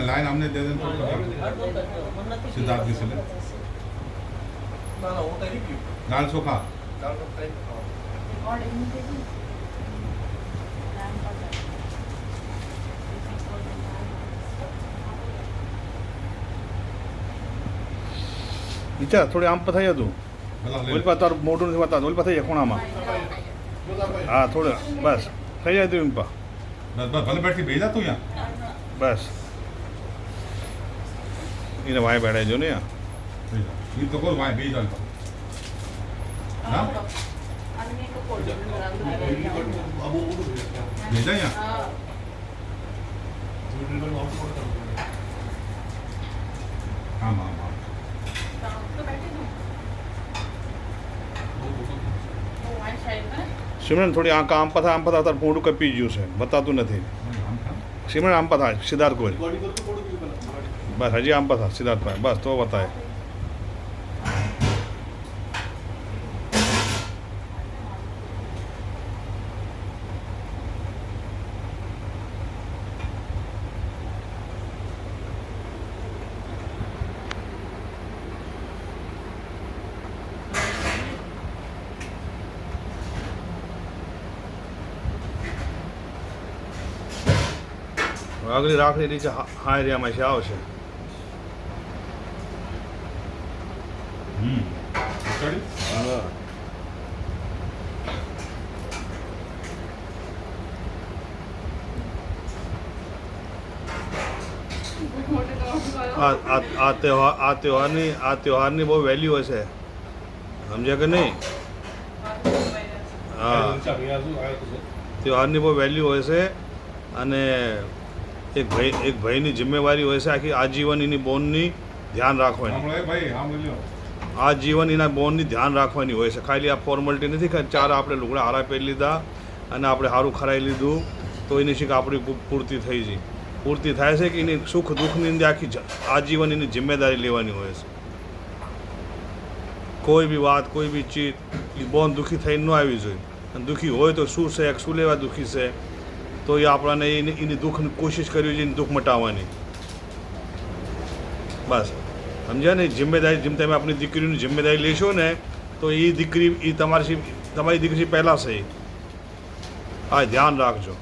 line हमने दे दें सिद्धार्थ की से दाल चोखा વિચાર થોડી આમ પથાઈ હતું ઓલી પાસે તારું મોઢું નથી બતાવતું ઓલી પાસે ખૂણામાં હા થોડું બસ થઈ જાય તું એમ પા बस बस भले बैठ के भेजा तू यहाँ બસ એને વાય બેઠા જો ને ये तो कोई वहाँ भेज डालता हाँ भेजा यहाँ हाँ हाँ हाँ સિમરન થોડી આમ પથા તારું મોઢું કપી ગયું છે બતાતું નથી સિમરન આમ પથા સિદ્ધાર્થ ગોલ બસ હજી આમ પથા સિદ્ધાર્થભાઈ બસ તો બતાય આગળ રાખડી નીચે હા એરિયામાં છે આવશે હા આ તહેવારની બહુ વેલ્યુ હશે સમજ્યા કે નહીં હા તહેવારની બહુ વેલ્યુ હોય છે અને એક ભાઈની જિમ્મેવારી હોય છે આખી આજીવન એની બોનની ધ્યાન રાખવાની આજીવન એના બોનની ધ્યાન રાખવાની હોય છે ખાલી આ ફોર્માલિટી નથી કે ચાર આપણે લુગડા હારા પહેરી લીધા અને આપણે સારું ખરાઈ લીધું તો એની શીખ આપણી પૂર્તિ થઈ ગઈ પૂર્તિ થાય છે કે એની સુખ દુઃખની અંદર આખી આજીવન એની જિમ્મેદારી લેવાની હોય છે કોઈ બી વાત કોઈ બી ચીજ એ બોન દુઃખી થઈને ન આવી જોઈએ અને દુઃખી હોય તો શું છે શું લેવા દુઃખી છે તો એ આપણાને એની દુઃખની કોશિશ કરવી જોઈએ દુઃખ મટાવવાની બસ સમજ્યા ને જિમ્મેદારી જેમ તમે આપણી દીકરીની જિમ્મેદારી લેશો ને તો એ દીકરી એ તમારી દીકરી પહેલાં છે આ ધ્યાન રાખજો